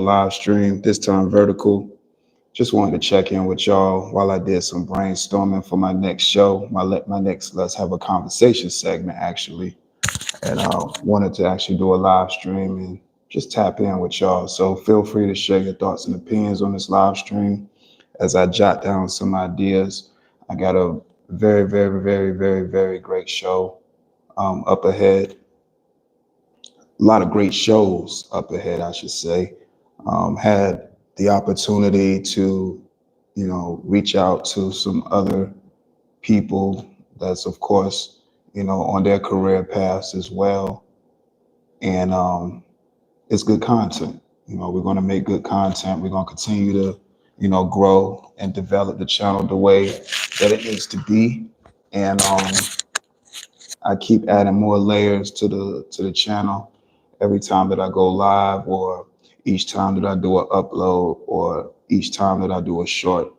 live stream, this time vertical. Just wanted to check in with y'all while I did some brainstorming for my next show, my next Let's Have a Conversation segment, actually. And wanted to actually do a live stream and just tap in with y'all. So feel free to share your thoughts and opinions on this live stream as I jot down some ideas. I got a very great show up ahead. A lot of great shows up ahead, I should say. Had the opportunity to, reach out to some other people that's, of course, on their career paths as well. And it's good content. We're going to make good content. We're going to continue to, grow and develop the channel the way that it needs to be. And I keep adding more layers to the channel every time that I go live, or each time that I do an upload, or each time that I do a short.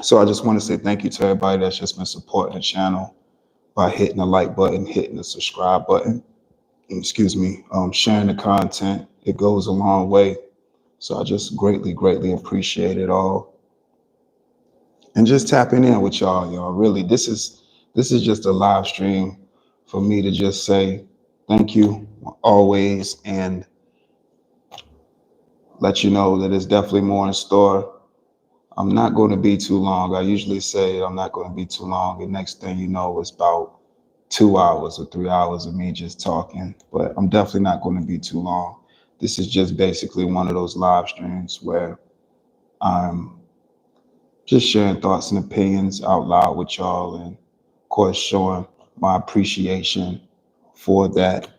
So I just want to say thank you to everybody that's just been supporting the channel by hitting the like button, hitting the subscribe button, sharing the content. It goes a long way. So I just greatly appreciate it all. And just tapping in with y'all. Really, this is just a live stream for me to just say thank you always and let you know that there's definitely more in store. I'm not going to be too long. I usually say I'm not going to be too long. The next thing you know, it's about 2 hours or 3 hours of me just talking, but I'm definitely not going to be too long. This is just basically one of those live streams where I'm just sharing thoughts and opinions out loud with y'all, and of course showing my appreciation for that.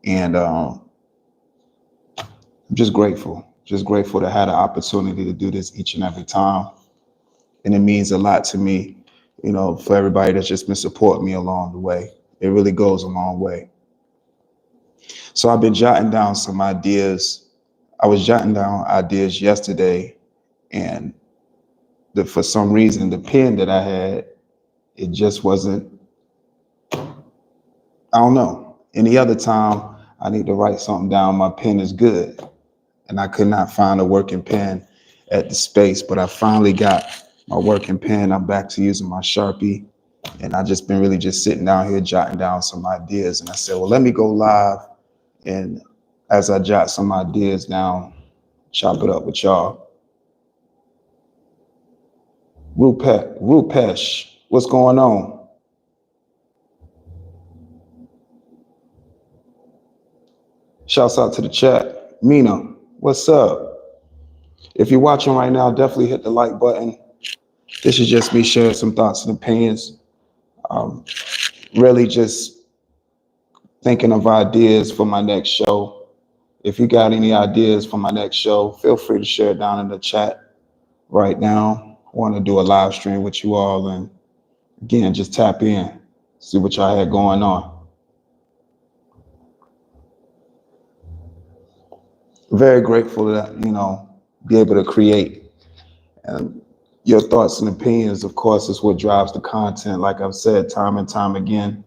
And I'm just grateful to have the opportunity to do this each and every time. And it means a lot to me, for everybody that's just been supporting me along the way. It really goes a long way. So I've been jotting down some ideas. I was jotting down ideas yesterday, and for some reason, the pen that I had, it just wasn't, I don't know. Any other time I need to write something down, my pen is good. And I could not find a working pen at the space, but I finally got my working pen. I'm back to using my Sharpie, and I just been really just sitting down here jotting down some ideas. And I said, well, let me go live. And as I jot some ideas down, chop it up with y'all. Rupesh, what's going on? Shouts out to the chat. Mina, what's up? If you're watching right now, definitely hit the like button. This is just me sharing some thoughts and opinions. Really just thinking of ideas for my next show. If you got any ideas for my next show, feel free to share it down in the chat right now. I want to do a live stream with you all, and again, just tap in, see what y'all had going on. Very grateful that, be able to create. And your thoughts and opinions, of course, is what drives the content, like I've said time and time again.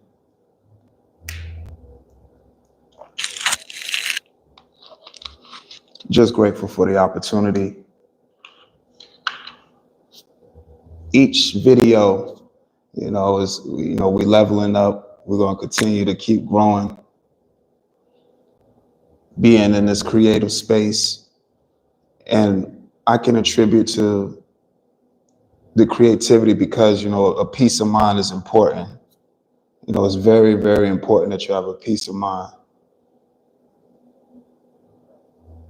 Just grateful for the opportunity. Each video, is, we leveling up. We're going to continue to keep growing, being in this creative space. And I can attribute to the creativity because, a peace of mind is important. It's very important that you have a peace of mind.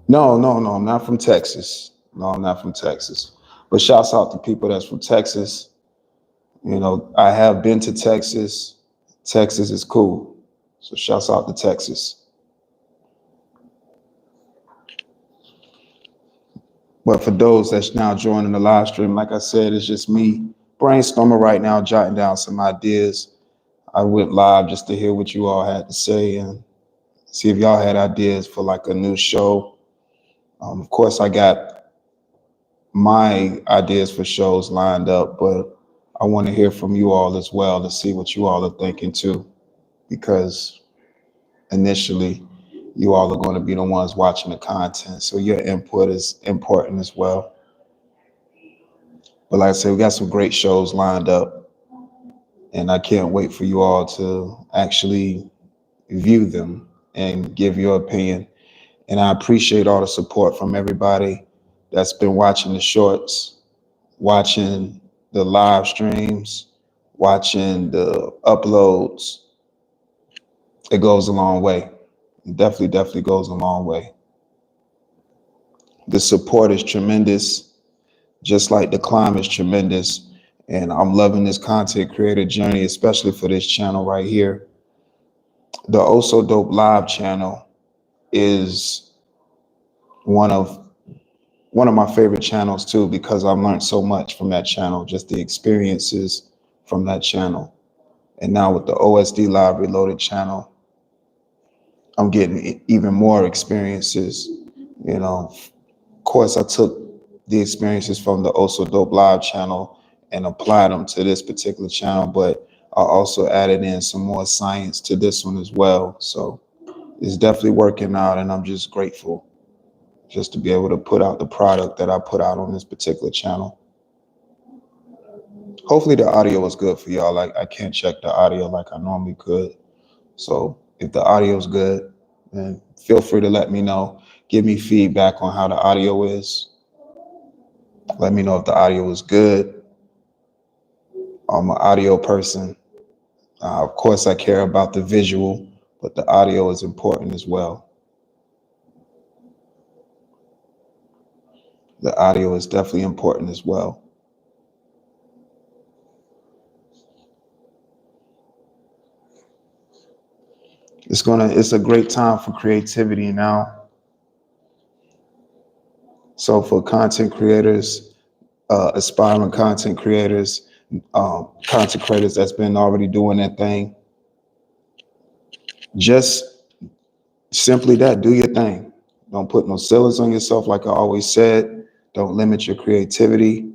No, I'm not from Texas. No, I'm not from Texas. But shouts out to people that's from Texas. I have been to Texas. Texas is cool. So shouts out to Texas. But for those that's now joining the live stream, like I said, it's just me brainstorming right now, jotting down some ideas. I went live just to hear what you all had to say and see if y'all had ideas for like a new show. Of course, I got my ideas for shows lined up, but I want to hear from you all as well to see what you all are thinking too, because initially You all are going to be the ones watching the content. So your input is important as well. But like I said, we got some great shows lined up, and I can't wait for you all to actually view them and give your opinion. And I appreciate all the support from everybody that's been watching the shorts, watching the live streams, watching the uploads. It goes a long way. It definitely goes a long way. The support is tremendous, just like the climb is tremendous. And I'm loving this content creator journey, especially for this channel right here. The Oh So Dope Live channel is one of my favorite channels too, because I've learned so much from that channel, just the experiences from that channel. And now with the OSD Live Reloaded channel, I'm getting even more experiences. You know, of course, I took the experiences from the Also Dope Live channel and applied them to this particular channel, but I also added in some more science to this one as well. So it's definitely working out, and I'm just grateful just to be able to put out the product that I put out on this particular channel. Hopefully the audio is good for y'all. Like, I can't check the audio like I normally could. So if the audio is good, then feel free to let me know. Give me feedback on how the audio is. Let me know if the audio is good. I'm an audio person. Of course, I care about the visual, but the audio is important as well. The audio is definitely important as well. It's a great time for creativity now. So for content creators, aspiring content creators that's been already doing that thing, just simply that, do your thing. Don't put no ceilings on yourself, like I always said. Don't limit your creativity.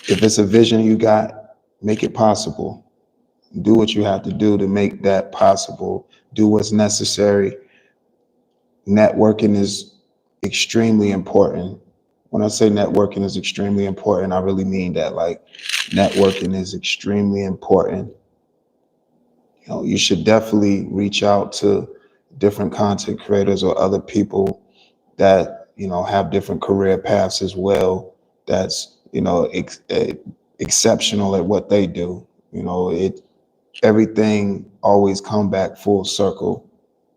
If it's a vision you got, make it possible. Do what you have to do to make that possible. Do what's necessary. Networking is extremely important. When I say networking is extremely important, I really mean that. Like, networking is extremely important. You know, you should definitely reach out to different content creators or other people that, you know, have different career paths as well. That's, you know, exceptional at what they do. You know, everything always come back full circle.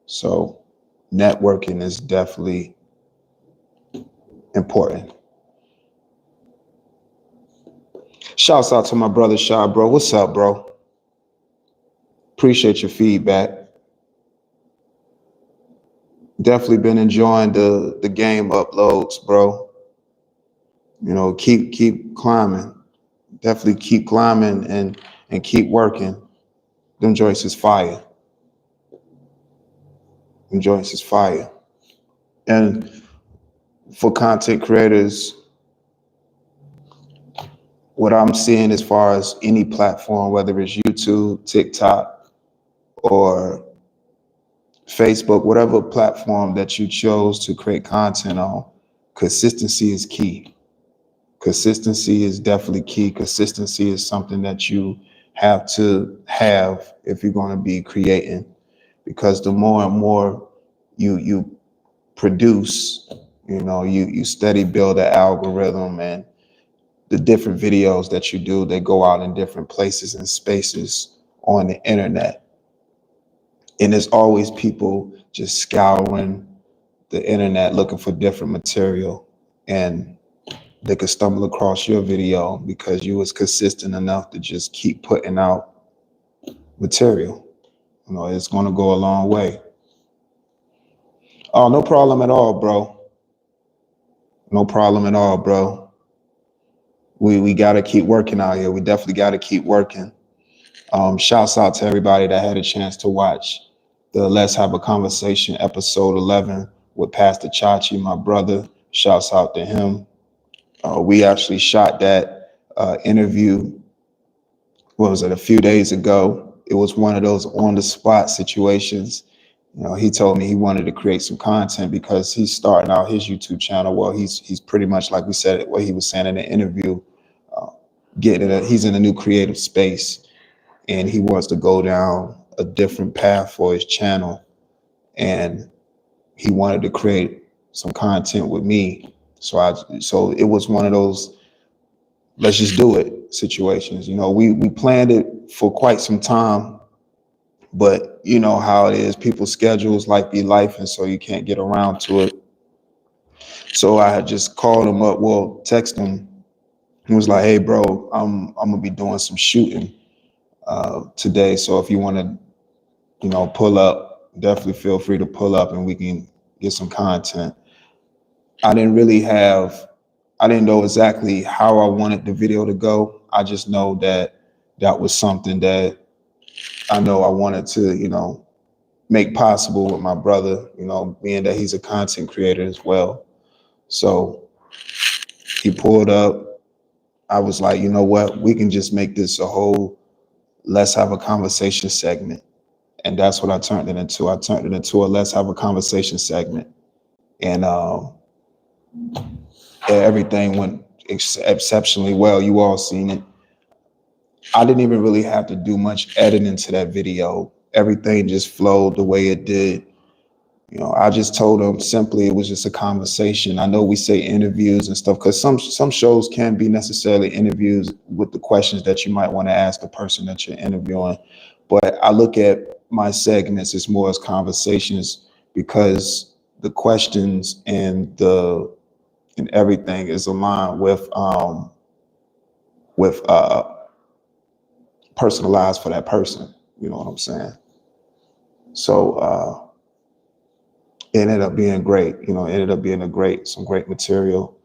So networking is definitely important. Shouts out to my brother Shaw, bro. What's up, bro? Appreciate your feedback. Definitely been enjoying the game uploads, bro. You know, keep climbing. Definitely keep climbing and keep working. Them joints is fire. Them joints is fire. And for content creators, what I'm seeing as far as any platform, whether it's YouTube, TikTok, or Facebook, whatever platform that you chose to create content on, consistency is key. Consistency is definitely key. Consistency is something that you have to have if you're going to be creating, because the more and more you produce, you know, you steady build an algorithm, and the different videos that you do, they go out in different places and spaces on the internet. And there's always people just scouring the internet looking for different material, and they could stumble across your video because you was consistent enough to just keep putting out material. You know, it's going to go a long way. Oh, no problem at all, bro. No problem at all, bro. We got to keep working out here. We definitely got to keep working. Shouts out to everybody that had a chance to watch the Let's Have a Conversation episode 11 with Pastor Chachi, my brother. Shouts out to him. We actually shot that interview, what was it, a few days ago. It was one of those on the spot situations. You know, he told me he wanted to create some content because he's starting out his YouTube channel. Well, he's pretty much, like we said, what he was saying in the interview, uh, he's in a new creative space, and he wants to go down a different path for his channel. And he wanted to create some content with me. So it was one of those let's just do it situations. You know, we planned it for quite some time, but you know how it is. People's schedules like be life, and so you can't get around to it. So I had just called him up, well, text him, and was like, "Hey, bro, I'm gonna be doing some shooting today. So if you want to, you know, pull up, definitely feel free to pull up, and we can get some content." I didn't really have, I didn't know exactly how I wanted the video to go. I just know that that was something that I know I wanted to, you know, make possible with my brother, you know, being that he's a content creator as well. So he pulled up. I was like, you know what, we can just make this a whole let's have a conversation segment. And that's what I turned it into. I turned it into a let's have a conversation segment. And everything went exceptionally well. You all seen it. I didn't even really have to do much editing to that video. Everything just flowed the way it did. You know, I just told them simply it was just a conversation. I know we say interviews and stuff because some shows can be necessarily interviews with the questions that you might want to ask the person that you're interviewing. But I look at my segments as more as conversations because the questions and everything is aligned with personalized for that person. You know what I'm saying? So it ended up being great. You know, it ended up being some great material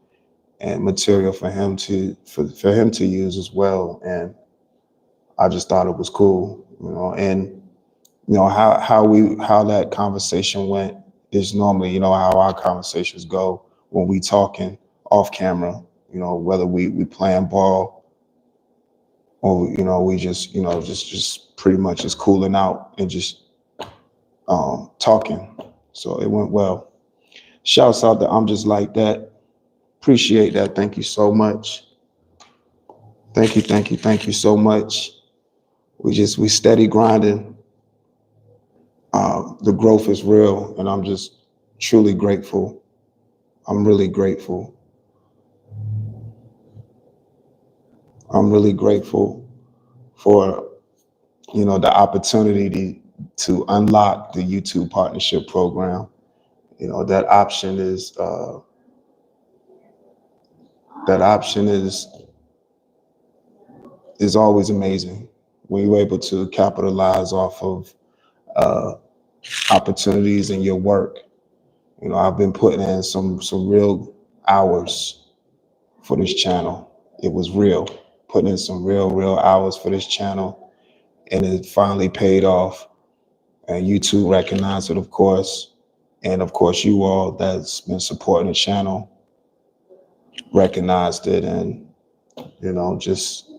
and material for him for him to use as well. And I just thought it was cool, you know. And you know how that conversation went is normally, you know, how our conversations go when we talking off camera. You know, whether we playing ball or, you know, we just, you know, just pretty much just cooling out and just talking. So it went well. Shouts out to I'm Just Like That. Appreciate that. Thank you so much. Thank you so much. We steady grinding. The growth is real, and I'm just truly grateful. I'm really grateful. I'm really grateful for, you know, the opportunity to unlock the YouTube partnership program. You know, that option is always amazing when you're able to capitalize off of opportunities in your work. You know, I've been putting in some real hours for this channel. It was real, putting in some real hours for this channel, and it finally paid off. And YouTube recognized it, of course. And of course, you all that's been supporting the channel recognized it, and, you know, just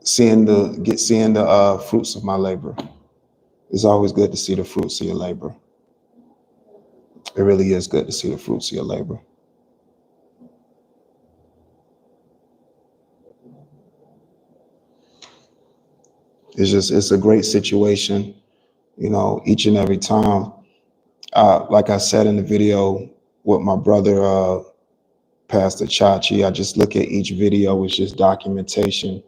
seeing the fruits of my labor. It's always good to see the fruits of your labor. It really is good to see the fruits of your labor. It's a great situation, you know, each and every time. Like I said in the video with my brother, Pastor Chachi, I just look at each video as just documentation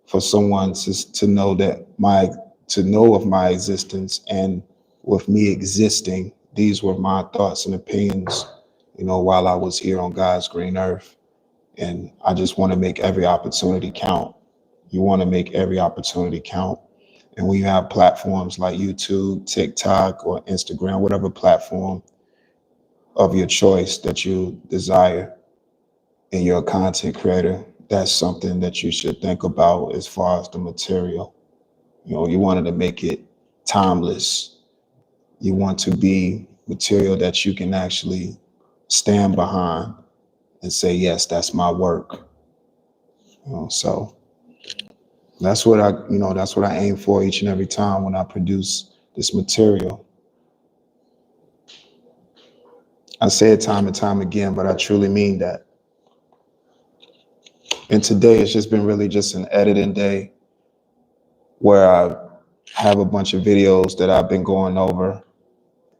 for someone to know of my existence. And with me existing, these were my thoughts and opinions, you know, while I was here on God's green earth. And I just want to make every opportunity count. You want to make every opportunity count. And when you have platforms like YouTube, TikTok, or Instagram, whatever platform of your choice that you desire, and you're a content creator, that's something that you should think about as far as the material. You know, you wanted to make it timeless. You want to be material that you can actually stand behind and say, yes, that's my work. You know, so That's what that's what I aim for each and every time when I produce this material. I say it time and time again, but I truly mean that. And today it's just been really just an editing day where I have a bunch of videos that I've been going over,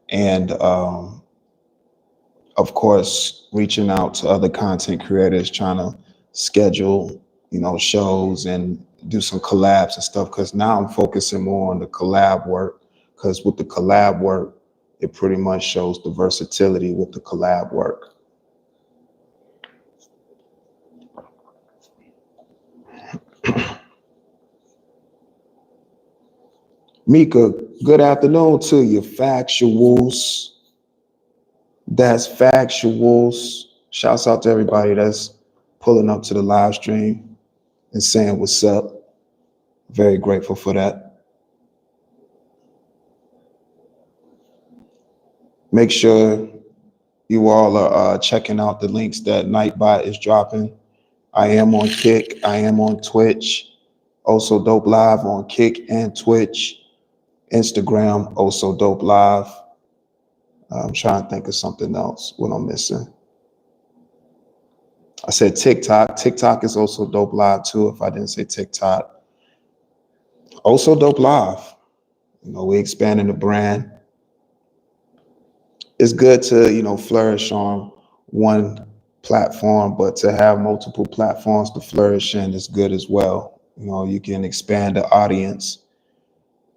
and of course reaching out to other content creators, trying to schedule shows and do some collabs and stuff, because now I'm focusing more on the collab work, because with the collab work it pretty much shows the versatility with the collab work. Mika, good afternoon to you. Factuals. That's factuals. Shouts out to everybody that's pulling up to the live stream and saying what's up. Very grateful for that. Make sure you all are checking out the links that Nightbot is dropping. I am on Kick. I am on Twitch. Also Dope Live on Kick and Twitch. Instagram, also Dope Live. I'm trying to think of something else, what I'm missing. I said TikTok. TikTok is also Dope Live too, if I didn't say TikTok. Also Dope Live. We're expanding the brand. It's good to, flourish on one platform, but to have multiple platforms to flourish in is good as well. You can expand the audience,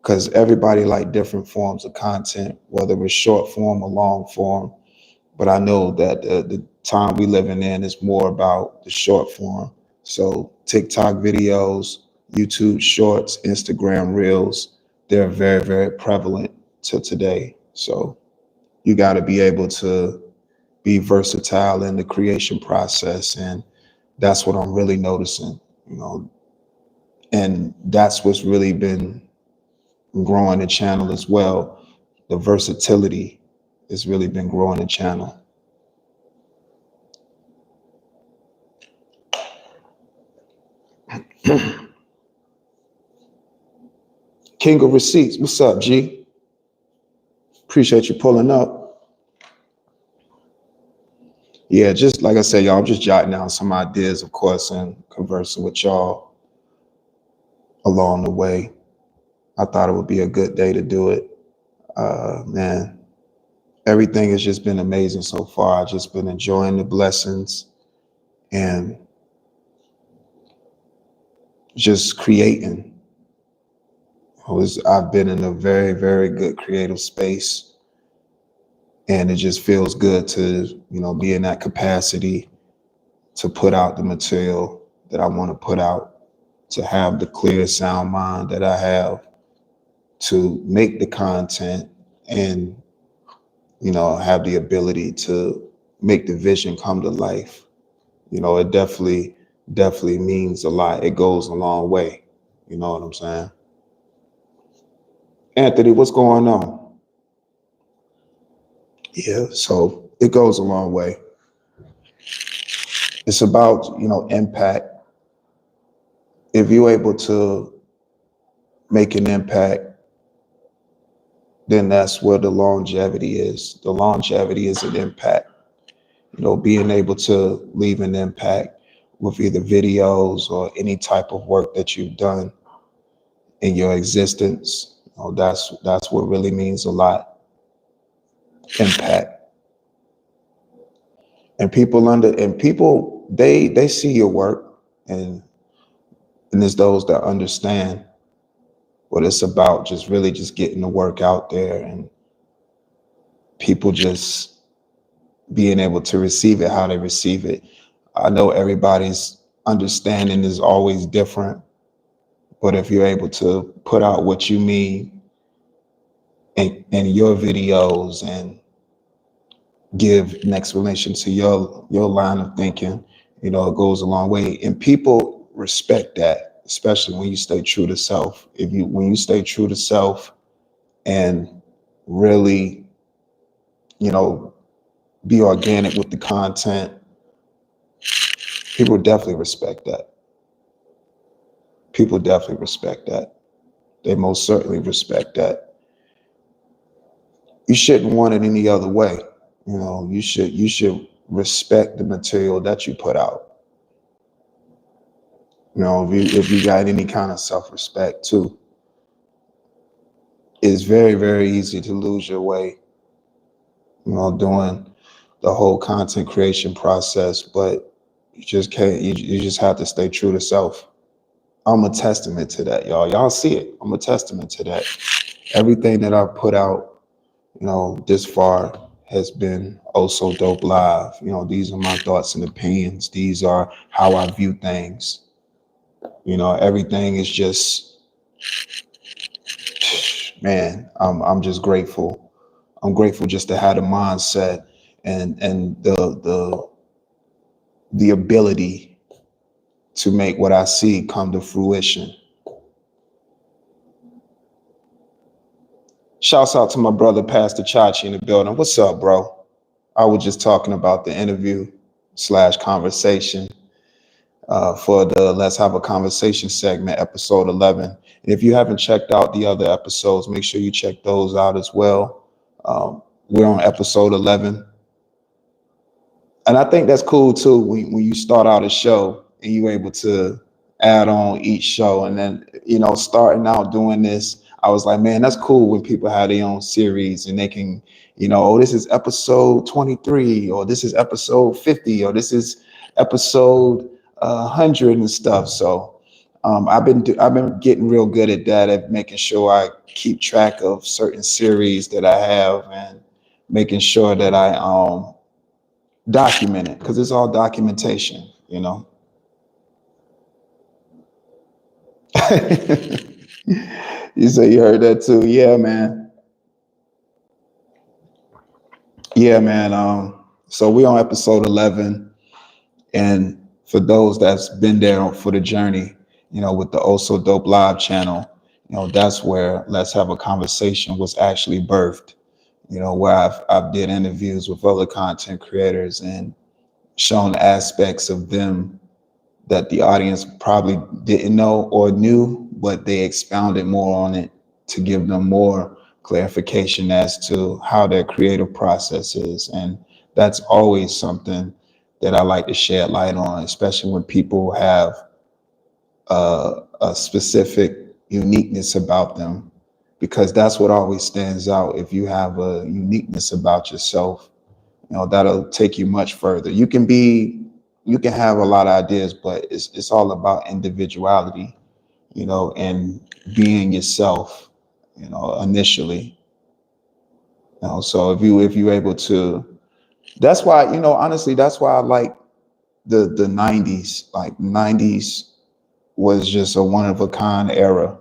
because everybody like different forms of content, whether it's short form or long form. But I know that the time we living in is more about the short form. So TikTok videos, YouTube shorts, Instagram reels, they're very, very prevalent to today. So you got to be able to be versatile in the creation process. And that's what I'm really noticing, and that's what's really been growing the channel as well. The versatility has really been growing the channel. King of Receipts, what's up, G? Appreciate you pulling up. Yeah, just like I said, y'all, I'm just jotting down some ideas, of course, and conversing with y'all along the way. I thought it would be a good day to do it. Man, everything has just been amazing so far. I've just been enjoying the blessings and just creating. I've been in a very, very good creative space, and it just feels good to, be in that capacity to put out the material that I want to put out, to have the clear sound mind that I have, to make the content and, have the ability to make the vision come to life. It definitely means a lot. It goes a long way. You know what I'm saying? Anthony, what's going on? Yeah, so it goes a long way. It's about, impact. If you're able to make an impact, then that's where the longevity is. The longevity is an impact. Being able to leave an impact with either videos or any type of work that you've done in your existence. That's what really means a lot. Impact. And people they see your work, and there's those that understand what it's about, just really just getting the work out there, and people just being able to receive it how they receive it. I know everybody's understanding is always different, but if you're able to put out what you mean in your videos and give an explanation to your line of thinking, it goes a long way. And people respect that, especially when you stay true to self. When you stay true to self and really, be organic with the content, people definitely respect that. People definitely respect that. They most certainly respect that. You shouldn't want it any other way. You should respect the material that you put out. If you got any kind of self-respect too, it's very, very easy to lose your way, doing the whole content creation process, but you just can't, you just have to stay true to self. I'm a testament to that, y'all. Y'all see it. I'm a testament to that. Everything that I've put out, this far has been oh so dope live. These are my thoughts and opinions. These are how I view things. Everything is just, man, I'm just grateful. I'm grateful just to have the mindset and the ability to make what I see come to fruition. Shouts out to my brother, Pastor Chachi, in the building. What's up, bro? I was just talking about the interview / conversation for the Let's Have a Conversation segment, episode 11. And if you haven't checked out the other episodes, make sure you check those out as well. We're on episode 11. And I think that's cool too, when you start out a show and you're able to add on each show. And then, starting out doing this, I was like, man, that's cool when people have their own series and they can, oh, this is episode 23, or this is episode 50, or this is episode 100 and stuff. So I've been getting real good at that, at making sure I keep track of certain series that I have and making sure that I document it, because it's all documentation. You say you heard that too? Yeah, man. Yeah, man. So we on episode 11, and for those that's been there for the journey, with the Also Dope Live channel, that's where Let's Have a Conversation was actually birthed. Where I've did interviews with other content creators and shown aspects of them that the audience probably didn't know or knew, but they expounded more on it to give them more clarification as to how their creative process is. And that's always something that I like to shed light on, especially when people have a specific uniqueness about them, because that's what always stands out. If you have a uniqueness about yourself, that'll take you much further. You can have a lot of ideas, but it's all about individuality, and being yourself, initially. So if you're able to, that's why, honestly, that's why I like the 90s. Like 90s was just a one of a kind era,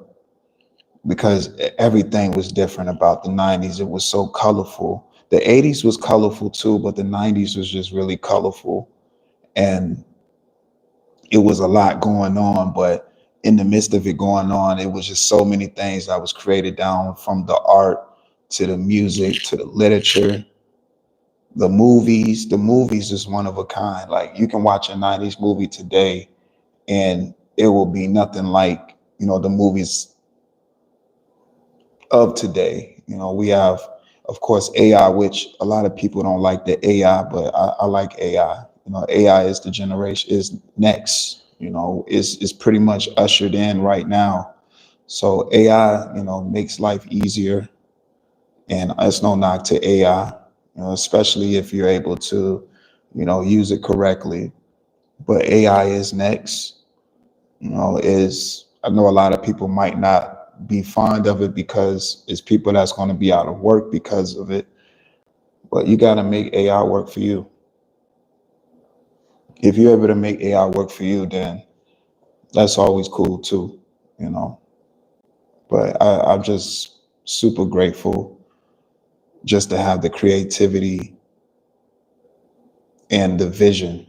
because everything was different about the 90s. It was so colorful. The 80s was colorful too, but the 90s was just really colorful. And it was a lot going on, but in the midst of it going on, it was just so many things that was created, down from the art to the music to the literature, the movies. The movies is one of a kind. Like, you can watch a 90s movie today and it will be nothing like, the movies of today. We have, of course, AI, which a lot of people don't like the AI, but I like AI. AI is the generation, is next, is pretty much ushered in right now. So AI, makes life easier, and it's no knock to AI, especially if you're able to, use it correctly. But AI is next. I know a lot of people might not be fond of it because it's people that's going to be out of work because of it. But you got to make AI work for you. If you're able to make AI work for you, then that's always cool too, But I'm just super grateful just to have the creativity and the vision.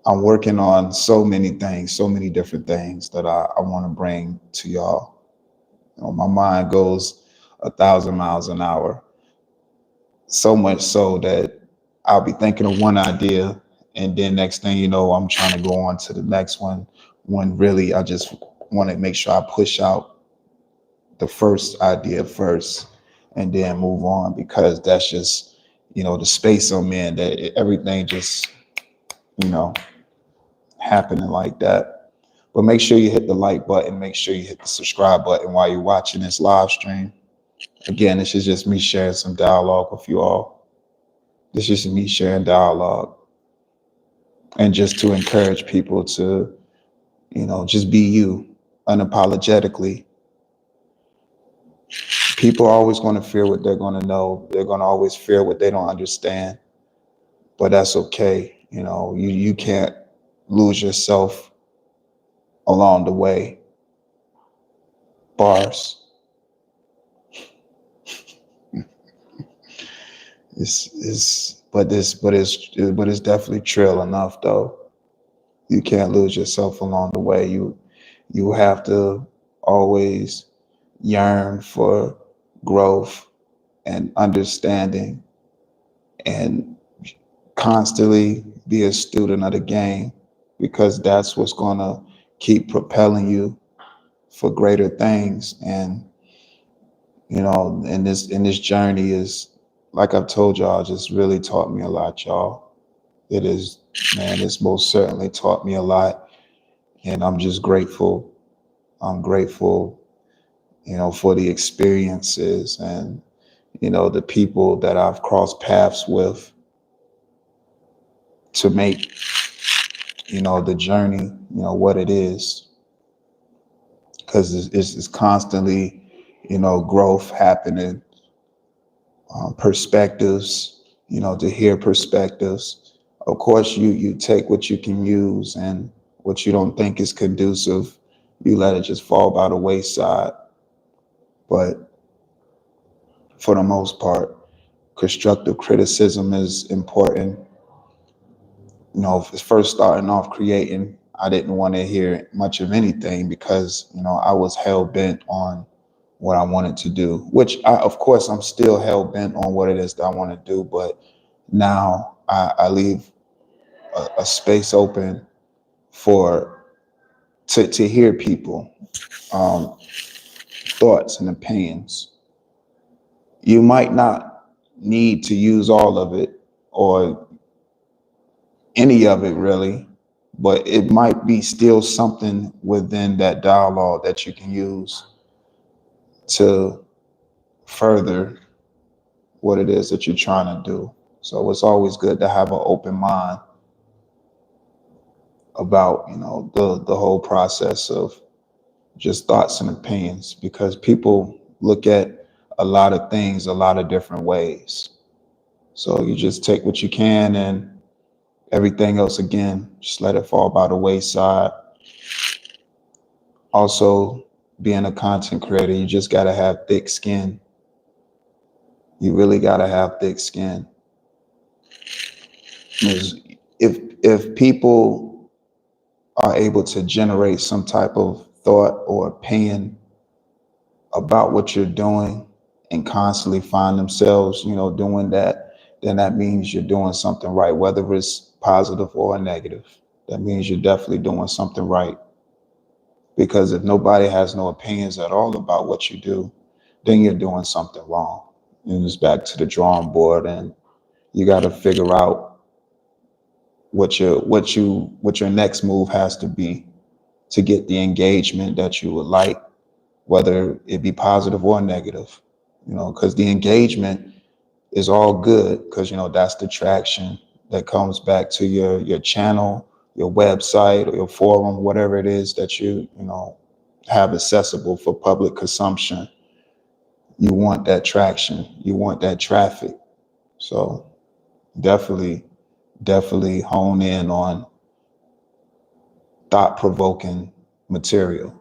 I'm working on so many things, so many different things that I want to bring to y'all. My mind goes 1,000 miles an hour, so much so that I'll be thinking of one idea, and then next thing you know, I'm trying to go on to the next one. when really I just want to make sure I push out the first idea first and then move on, because that's just, the space I'm in, that everything just, you know, happening like that. But make sure you hit the like button, make sure you hit the subscribe button while you're watching this live stream. Again, this is just me sharing some dialogue with you all. This is me sharing dialogue, and just to encourage people to, just be you unapologetically. People are always going to fear what they're going to know. They're going to always fear what they don't understand. But that's okay. You can't lose yourself along the way. Bars. It's definitely trill enough though. You can't lose yourself along the way. You have to always yearn for growth and understanding, and constantly be a student of the game, because that's what's going to keep propelling you for greater things. And in this journey is, like I've told y'all, just really taught me a lot, y'all. It is, man, it's most certainly taught me a lot, and I'm just grateful. I'm grateful, for the experiences and the people that I've crossed paths with to make the journey what it is, because it's constantly growth happening, perspectives, to hear perspectives. Of course, you take what you can use, and what you don't think is conducive, you let it just fall by the wayside. But for the most part, constructive criticism is important. First starting off creating, I didn't want to hear much of anything, because I was hell bent on what I wanted to do, which of course I'm still hell bent on what it is that I want to do. But now I leave a space open for to hear people, thoughts and opinions. You might not need to use all of it, or any of it really, but it might be still something within that dialogue that you can use to further what it is that you're trying to do. So it's always good to have an open mind about the whole process of just thoughts and opinions, because people look at a lot of things a lot of different ways. So you just take what you can, and everything else, again, just let it fall by the wayside. Also, being a content creator, you just got to have thick skin. You really got to have thick skin. If people are able to generate some type of thought or opinion about what you're doing, and constantly find themselves, doing that, then that means you're doing something right, whether it's positive or negative. That means you're definitely doing something right. Because if nobody has no opinions at all about what you do, then you're doing something wrong. And it's back to the drawing board, and you got to figure out what your next move has to be to get the engagement that you would like, whether it be positive or negative. Because the engagement is all good, because that's the traction that comes back to your channel, your website, or your forum, whatever it is that you have accessible for public consumption. You want that traction, you want that traffic. So definitely hone in on thought-provoking material.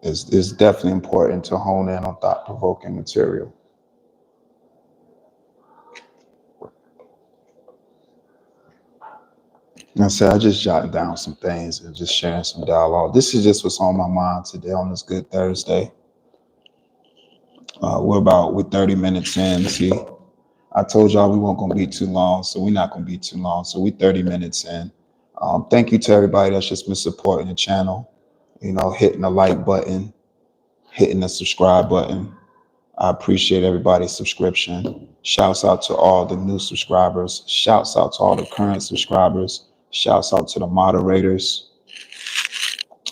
It's definitely important to hone in on thought-provoking material. And I said, I just jotting down some things and just sharing some dialogue. This is just what's on my mind today on this good Thursday. We're 30 minutes in. See, I told y'all we weren't going to be too long, so we're not going to be too long. So we're 30 minutes in. Thank you to everybody that's just been supporting the channel, hitting the like button, hitting the subscribe button. I appreciate everybody's subscription. Shouts out to all the new subscribers. Shouts out to all the current subscribers. Shouts out to the moderators.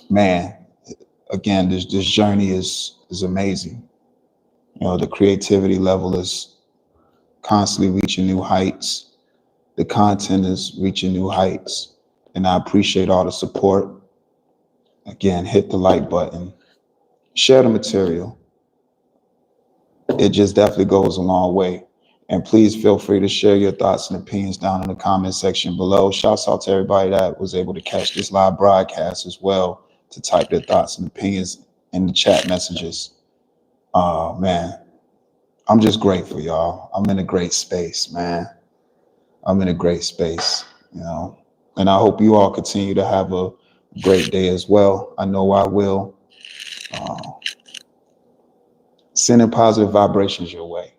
Man, again, this journey is amazing. The creativity level is constantly reaching new heights. The content is reaching new heights. And I appreciate all the support. Again, hit the like button. Share the material. It just definitely goes a long way. And please feel free to share your thoughts and opinions down in the comment section below. Shouts out to everybody that was able to catch this live broadcast as well, to type their thoughts and opinions in the chat messages. Man, I'm just grateful, y'all. I'm in a great space, man. I'm in a great space, and I hope you all continue to have a great day as well. I know I will. Sending positive vibrations your way.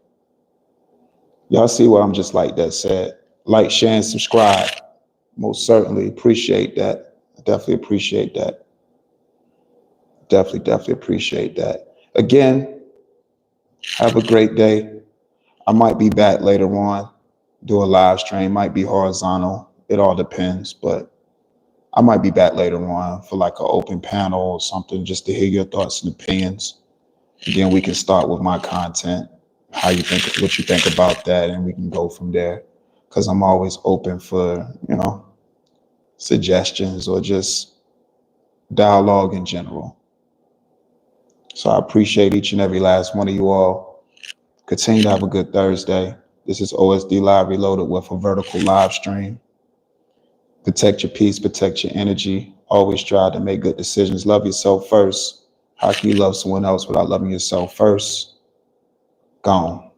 Y'all see why I'm just like that said. Like, share, and subscribe. Most certainly appreciate that. I definitely appreciate that. Definitely appreciate that. Again, have a great day. I might be back later on, do a live stream, might be horizontal. It all depends, but I might be back later on for like an open panel or something, just to hear your thoughts and opinions. Again, we can start with my content, how you think, what you think about that, and we can go from there. Because I'm always open for, suggestions or just dialogue in general. So I appreciate each and every last one of you all. Continue to have a good Thursday. This is OSD Live Reloaded with a vertical live stream. Protect your peace, protect your energy. Always try to make good decisions. Love yourself first. How can you love someone else without loving yourself first? Gone.